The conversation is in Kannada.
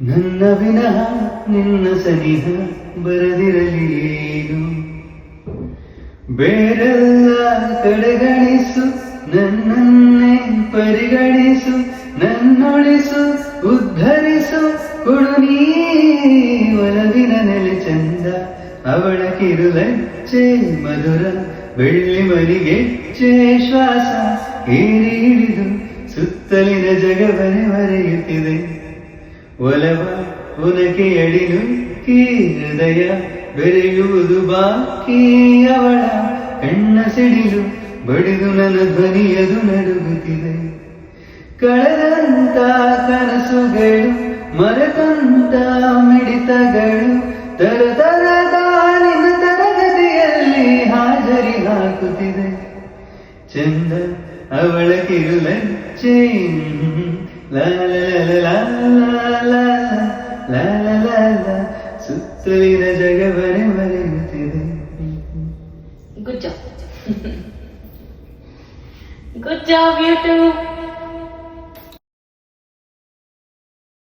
ನನ್ನ ವಿನಃ ನಿನ್ನ ಸನಿಹ ಬರದಿರಲಿ ಏನು, ಬೇರೆಲ್ಲ ಕಡೆಗಣಿಸು, ನನ್ನನ್ನೇ ಪರಿಗಣಿಸು, ನನ್ನೊಳಿಸು ಉದ್ಧರಿಸು, ಕೊಡು ನೀ ಒಲವಿನ ನೆಲೆ ಚಂದ. ಅವಳ ಕಿರುಲಚ್ಚೆ ಮಧುರ, ಬೆಳ್ಳಿ ಮರಿಗೆಚ್ಚೆ ಶ್ವಾಸ ಏರಿ ಇಳಿದು ಸುತ್ತಲಿನ ಜಗವನೆ ಮರೆಯುತ್ತಿದೆ. ಒಲವ ಉನಕೆ ಅಡಿನುಕ್ಕಿ ಹೃದಯ ಬೆರೆಯುವುದು ಬಾಕಿ. ಅವಳ ಕಣ್ಣ ಸಿಡಿಲು ಬಡಿದು ನನ್ನ ಧ್ವನಿಯದು ನಡುಗುತ್ತಿದೆ. ಕಳೆದಂತ ಕನಸುಗಳು, ಮರೆತಂತ ಮಿಡಿತಗಳು, ತರತರದ ನಿನ್ನ ತರಗತಿಯಲ್ಲಿ ಹಾಜರಿ ಹಾಕುತ್ತಿದೆ. ಚಂದ ಅವಳ ಕಿರುಲಚ್ಚೆ ಸುತ್ತಲಿನ ಜಗವನೆ ಮರೆಯುತ್ತಿದೆ. Good job. Good job, you two.